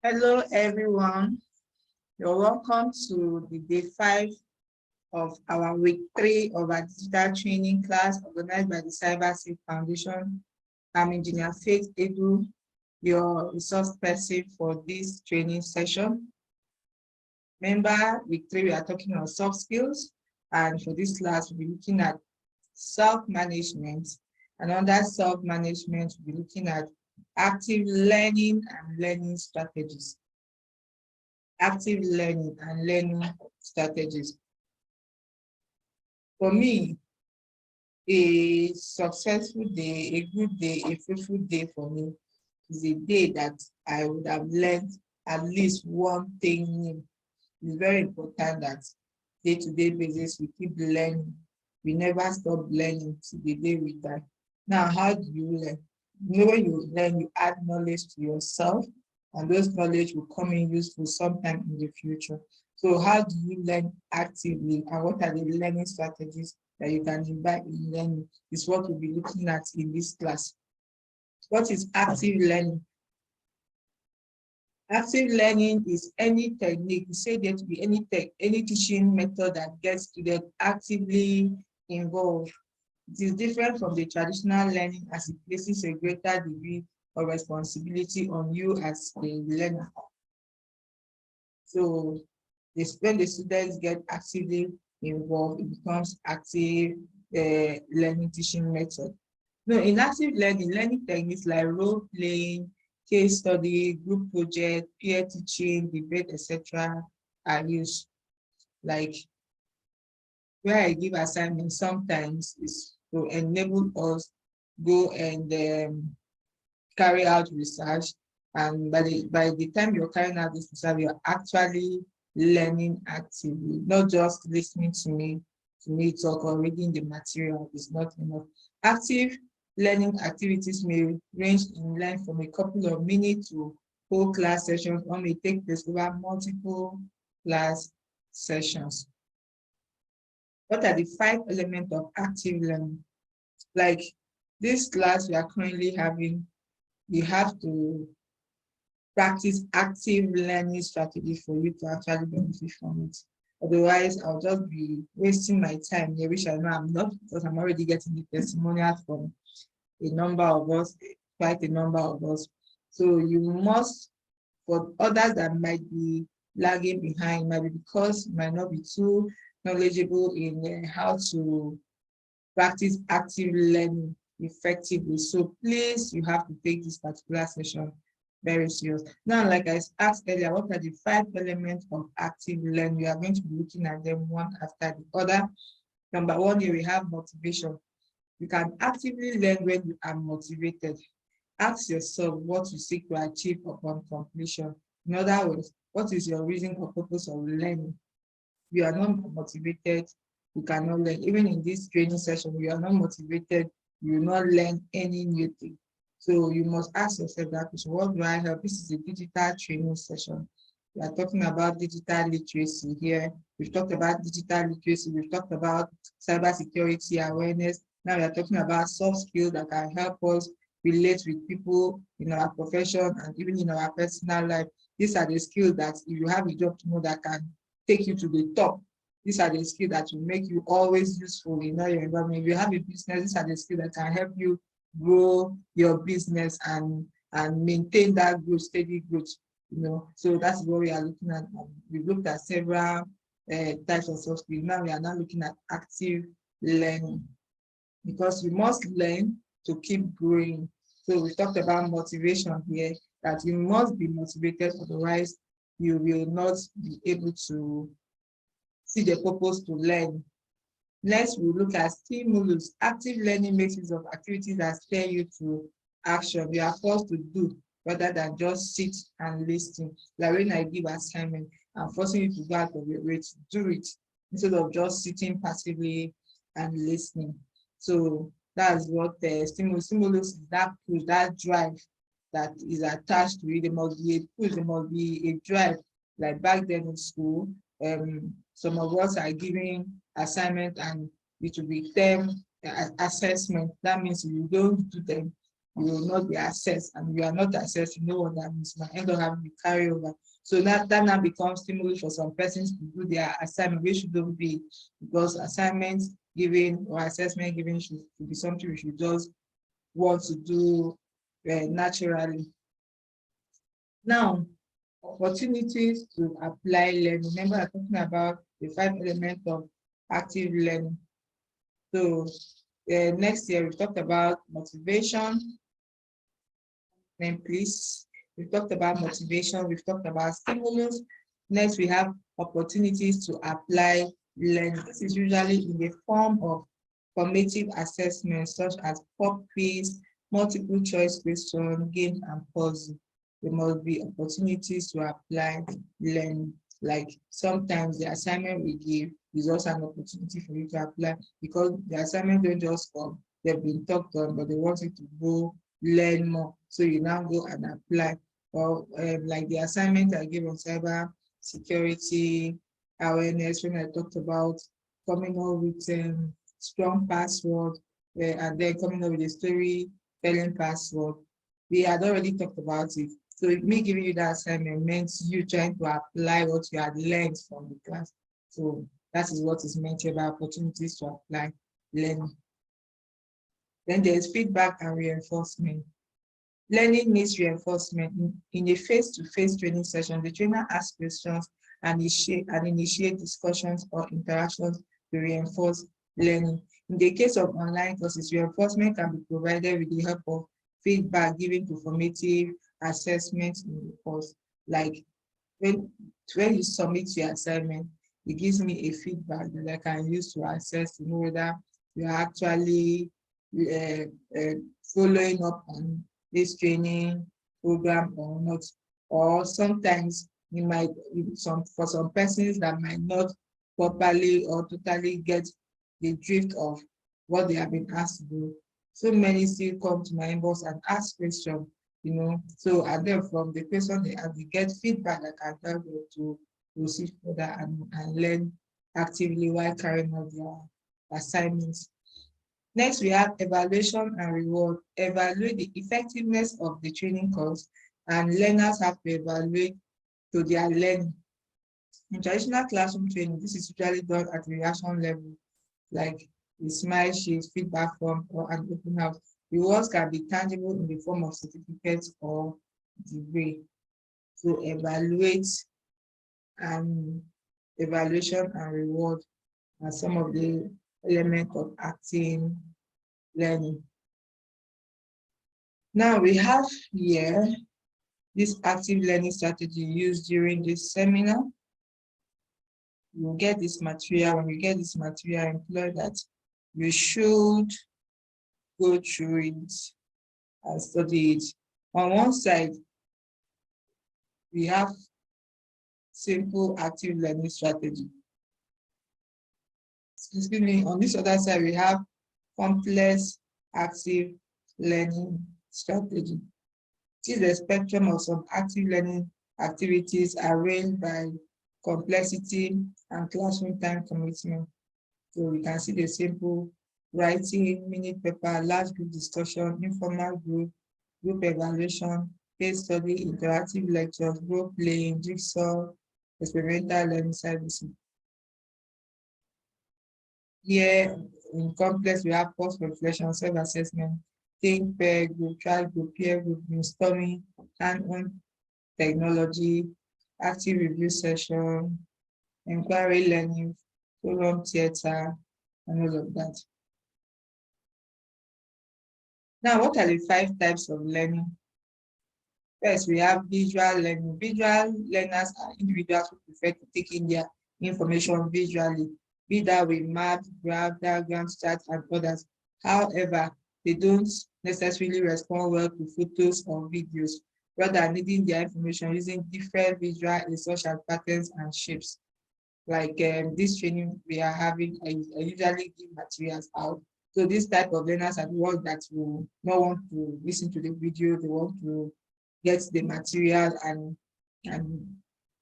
Hello, everyone. You're welcome to the day 5 of our week 3 of our digital training class organized by the Cybersafe Foundation. I'm Engineer Faith Edu, your resource person for this training session. Remember, week 3, we are talking about soft skills. And for this class, we'll be looking at self-management. And under self-management, we'll be looking at active learning and learning strategies. Active learning and learning strategies. For me, a successful day, a good day, a fruitful day for me is a day that I would have learned at least one thing new. It's very important that day-to-day basis we keep learning. We never stop learning till the day we die. Now, how do you learn? When you learn, you add knowledge to yourself, and those knowledge will come in useful sometime in the future. So how do you learn actively, and what are the learning strategies that you can invite in learning is what we'll be looking at in this class. What is active learning? Active learning is any technique, we say there to be any teaching method that gets students actively involved. It is different from the traditional learning as it places a greater degree of responsibility on you as a learner. So when the students get actively involved, it becomes active learning teaching method. No, in active learning techniques like role playing, case study, group project, peer teaching, debate, etc. are used. Like where I give assignments sometimes is to enable us go and carry out research, and by the time you're carrying out this research, you're actually learning actively, not just listening to me talk or reading the material is not enough. Active learning activities may range in length from a couple of minutes to whole class sessions, or may take place over multiple class sessions. What are the 5 elements of active learning? Like this class we are currently having, you have to practice active learning strategies for you to actually benefit from it. Otherwise, I'll just be wasting my time here, which I know I'm not, because I'm already getting the testimonial from a number of us, quite a number of us. So you must, for others that might be lagging behind, might be because you might not be too knowledgeable in how to practice active learning effectively. So please, you have to take this particular session very serious. Now, like I asked earlier, what are the 5 elements of active learning? We are going to be looking at them one after the other. Number 1, here we have motivation. You can actively learn when you are motivated. Ask yourself what you seek to achieve upon completion. In other words, what is your reason or purpose of learning? If you are not motivated, you cannot learn. Even in this training session, you are not motivated, you will not learn any new thing. So you must ask yourself that question, what do I help? This is a digital training session. We are talking about digital literacy here. We've talked about digital literacy. We've talked about cybersecurity awareness. Now we are talking about soft skills that can help us relate with people in our profession and even in our personal life. These are the skills that if you have a job tomorrow that can take you to the top, these are the skills that will make you always useful in your environment. If you have a business, these are the skills that can help you grow your business and maintain that growth, steady growth. So that's what we are looking at. We've looked at several types of soft skills. Now we are now looking at active learning, because you must learn to keep growing. So we talked about motivation here, that you must be motivated, otherwise you will not be able to see the purpose to learn. Next, we'll look at stimulus. Active learning makes use of activities that steer you to action. You are forced to do rather than just sit and listen. Like when I give assignment, I'm forcing you to go out of your way to do it instead of just sitting passively and listening. So that's what the stimulus is, that push, that drive that is attached to it. There must be a push, there must be a drive. Like back then in school, some of us are giving assignment and it will be term assessment. That means if you don't do them, you will not be assessed, and you are not assessed, you know what that means. You might end up having to carry over. So that now becomes stimulus for some persons to do their assignment, which shouldn't be, because assignments given or assessment given should be something we should just want to do naturally. Now, opportunities to apply learning. Remember, I'm talking about the 5 elements of active learning. So next year, we talked about motivation. Then please, we've talked about motivation, we've talked about stimulus. Next, we have opportunities to apply learning. This is usually in the form of formative assessments such as pop quiz, multiple choice question, game and puzzle. There must be opportunities to apply learning. Like sometimes the assignment we give is also an opportunity for you to apply, because the assignment don't just come, they've been talked on, but they want you to go learn more. So you now go and apply. Or like the assignment I gave on cyber security awareness, when I talked about coming up with strong password, and then coming up with a storytelling password. We had already talked about it. So me giving you that assignment meant you trying to apply what you had learned from the class. So that is what is meant about opportunities to apply learning. Then there's feedback and reinforcement. Learning needs reinforcement. In a face-to-face training session, the trainer asks questions and initiate discussions or interactions to reinforce learning. In the case of online courses, reinforcement can be provided with the help of feedback given to formative assessments in the course. Like when you submit your assignment, it gives me a feedback that I can use to assess to know whether you are actually following up on this training program or not. Or sometimes you might, for some persons that might not properly or totally get the drift of what they have been asked to do. So many still come to my inbox and ask questions, So and then from the question they have, they get feedback that can help them to proceed further and learn actively while carrying out their assignments. Next, we have evaluation and reward. Evaluate the effectiveness of the training course, and learners have to evaluate to their learning. In traditional classroom training, this is usually done at reaction level, like the smile sheet, feedback form, or an open house. Rewards can be tangible in the form of certificates or degree. So evaluation and reward are some of the elements of active learning. Now we have here this active learning strategy used during this seminar. You'll get this material. When you get this material, employ that you should go through it and study it. On one side, we have simple active learning strategy. Excuse me, on this other side, we have complex active learning strategy. This is a spectrum of some active learning activities arranged by complexity and classroom time commitment. So we can see the simple writing, minute paper, large group discussion, informal group evaluation, case study, interactive lectures, role playing, jigsaw, experimental learning services. Here in complex, we have post-reflection, self-assessment, think, pair group, trial group, peer group, brainstorming, hand-on technology, active review session, inquiry learning, forum theater, and all of that. Now, what are the 5 types of learning? First, we have visual learning. Visual learners are individuals who prefer to take in their information visually, be that with maps, graph, diagrams, charts, and others. However, they don't necessarily respond well to photos or videos, rather needing their information using different visual aids such as patterns and shapes. Like this training we are having, I usually give materials out. So this type of learners are the ones that will not want to listen to the video, they want to get the material and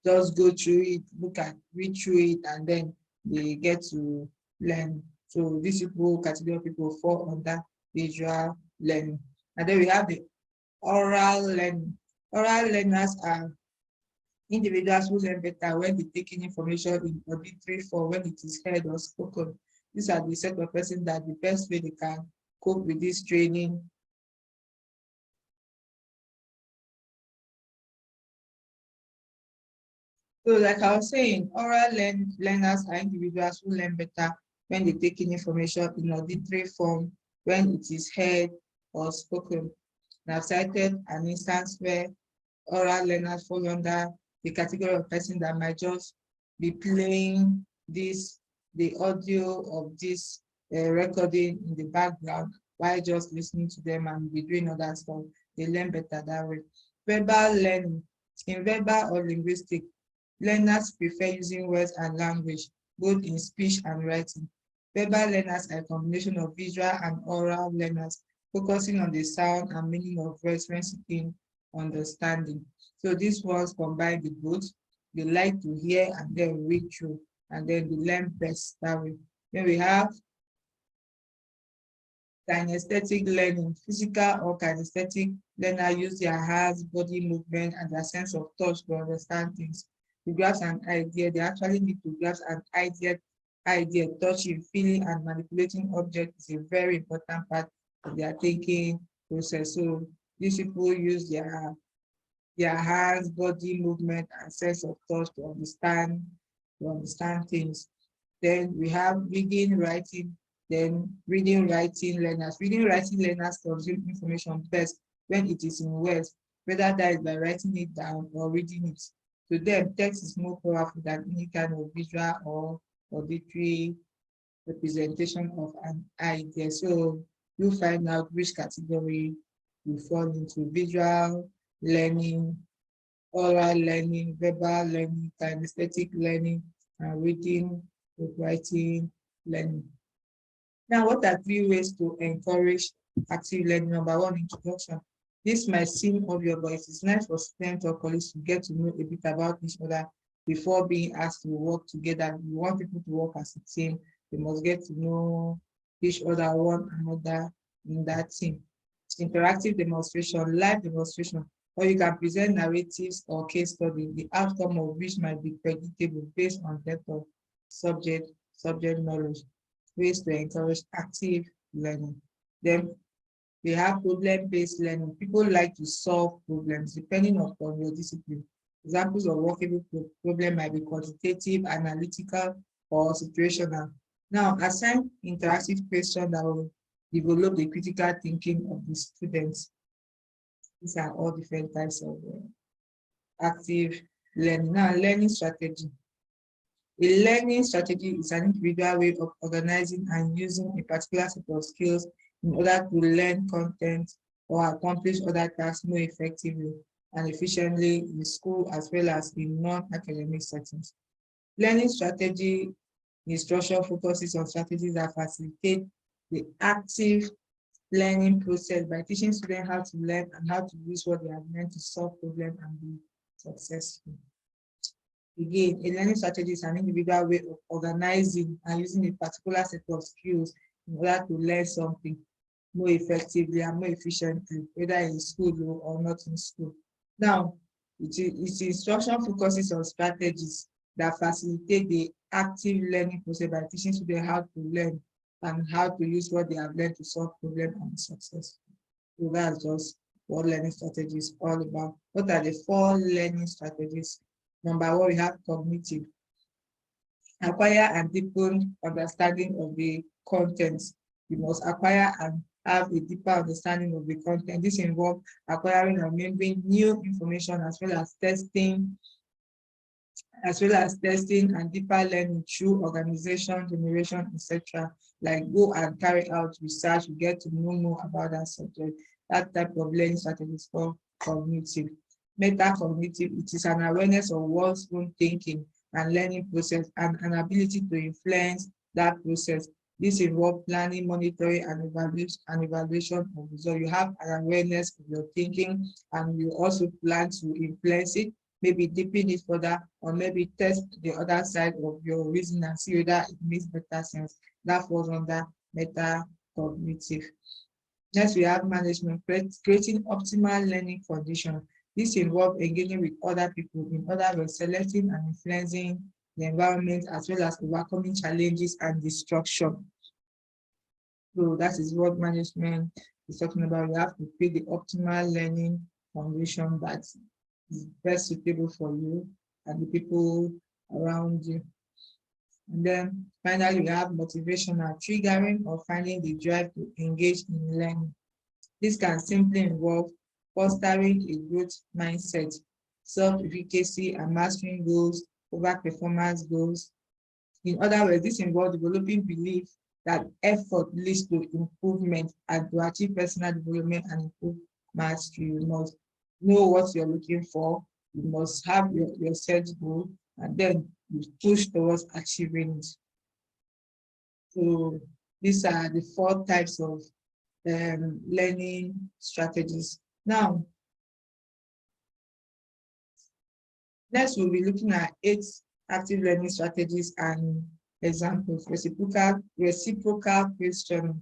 just go through it, read through it, and then they get to learn. So these category of people fall under visual learning. And then we have the oral learning. Oral learners are individuals who learn better when they take in information in auditory form, when it is heard or spoken. These are the set of persons that the best way they can cope with this training. So like I was saying, learners are individuals who learn better when they take in information in auditory form, when it is heard or spoken. And I've cited an instance where oral learners fall under the category of person that might just be playing the audio of this recording in the background while just listening to them and be doing other stuff. They learn better that way. Verbal learning. In verbal or linguistic, learners prefer using words and language, both in speech and writing. Verbal learners are a combination of visual and oral learners, focusing on the sound and meaning of words when seeking understanding. So these ones combine the both. They like to hear and then read through, and then they learn best that way. Then we have kinesthetic learning. Physical or kinesthetic learner use their hands, body movement, and their sense of touch to understand things. To grasp an idea, they actually need to grasp an idea, touching, feeling, and manipulating objects is a very important part of their thinking process. So these people use their hands, body movement, and sense of touch to understand things. Then we have reading, writing, then reading, writing learners. Reading, writing learners consume information best when it is in words, whether that is by writing it down or reading it. To them, text is more powerful than any kind of visual or auditory representation of an idea. So you find out which category you fall into: visual learning, oral learning, verbal learning, kinesthetic learning, and reading, writing learning. Now, what are 3 ways to encourage active learning? Number one, introduction. This might seem obvious, but it is nice for students or colleagues to get to know a bit about each other before being asked to work together. You want people to work as a team, they must get to know each other, one another in that team. Interactive demonstration, live demonstration, or you can present narratives or case studies, the outcome of which might be predictable based on depth of subject knowledge. Ways to encourage active learning. Then we have problem-based learning. People like to solve problems depending upon your discipline. Examples of workable problem might be quantitative, analytical, or situational. Now, assign interactive questions that will develop the critical thinking of the students. These are all different types of active learning. Now, learning strategy. A learning strategy is an individual way of organizing and using a particular set of skills in order to learn content or accomplish other tasks more effectively and efficiently in school as well as in non-academic settings. Learning strategy instruction focuses on strategies that facilitate the active learning process by teaching students how to learn and how to use what they have learned to solve problems and be successful. Again, a learning strategy is an individual way of organizing and using a particular set of skills in order to learn something more effectively and more efficiently, whether in school or not in school. Now, its instruction focuses on strategies that facilitate the active learning process by teaching students how to learn and how to use what they have learned to solve problems and be successful. So that's just what learning strategy is all about. What are the 4 learning strategies? Number one, we have cognitive. Acquire and deepen understanding of the content. You must acquire and have a deeper understanding of the content. This involves acquiring and remembering new information as well as testing and deeper learning through organization, generation, etc. Like go and carry out research, you get to know more about that subject. That type of learning strategy is called cognitive. Metacognitive, it is an awareness of one's own thinking and learning process and an ability to influence that process. This involves planning, monitoring, and evaluation of results. You have an awareness of your thinking and you also plan to influence it, maybe deepen it further, or maybe test the other side of your reason and see whether it makes better sense. That falls under metacognitive. Next, we have management, creating optimal learning conditions. This involves engaging with other people, in other words, selecting and influencing the environment as well as overcoming challenges and destruction. So that is what management is talking about. You have to create the optimal learning foundation that is best suitable for you and the people around you. And then finally, we have motivational, triggering or finding the drive to engage in learning. This can simply involve fostering a growth mindset, self-efficacy, and mastering goals over performance goals. In other words, this involves developing belief that effort leads to improvement, and to achieve personal development and improve mastery. You must know what you're looking for. You must have your set goal, and then you push towards achieving it. So these are the 4 types of learning strategies. Now, next we'll be looking at 8 active learning strategies and examples. Reciprocal questioning.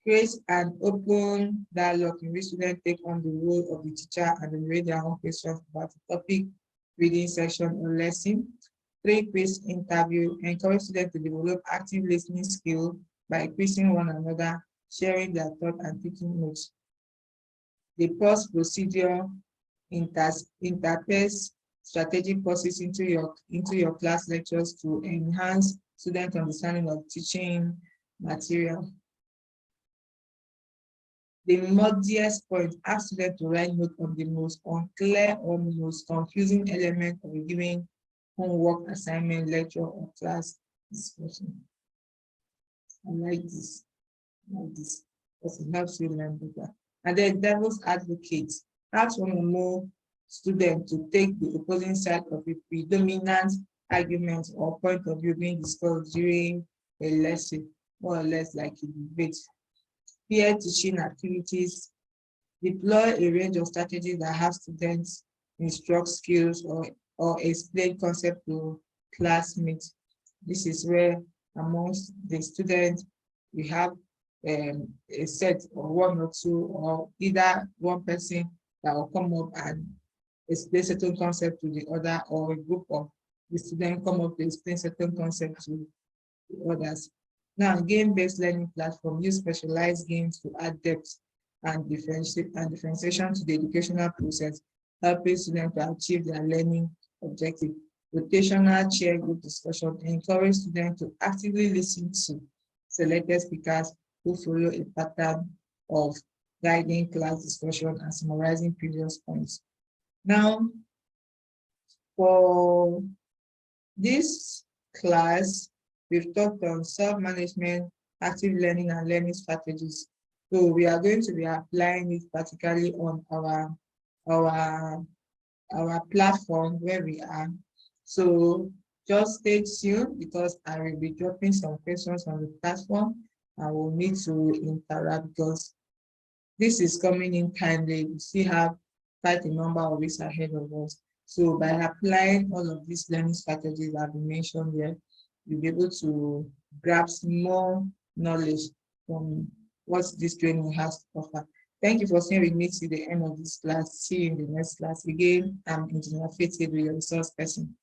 Create an open dialogue in which students take on the role of the teacher and generate their own questions about the topic, reading section, or lesson. 3, quiz interview. Encourage students to develop active listening skills by quizzing one another, sharing their thoughts, and taking notes. The pause procedure interpace strategic pauses into your class lectures to enhance student understanding of teaching material. The muddiest point, ask students to write note on the most unclear or most confusing element of a given homework, assignment, lecture, or class discussion. I like this. Because it helps you learn better. And then devil's advocate. Ask one or more students to take the opposing side of a predominant argument or point of view being discussed during a lesson, more or less like a debate. Peer teaching activities. Deploy a range of strategies that have students instruct skills or explain concepts to classmates. This is where amongst the students we have a set or 1 or 2, or either one person that will come up and explain certain concept to the other, or a group of the students come up to explain certain concepts to the others. Now, game-based learning platform use specialized games to add depth and differentiation to the educational process, helping students to achieve their learning objective. Rotational chair group discussion encourage students to actively listen to selected speakers who follow a pattern of guiding class discussion and summarizing previous points. Now, for this class, we've talked on self-management, active learning, and learning strategies. So we are going to be applying it particularly on our platform where we are. So just stay tuned, because I will be dropping some questions on the platform and we'll need to interact, because this is coming in timely. We still have quite a number of weeks ahead of us. So by applying all of these learning strategies that I've mentioned here, you'll be able to grasp more knowledge from what this training has to offer. Thank you for staying with me to the end of this class. See you in the next class. Again, I'm Engineer Faith, your resource person.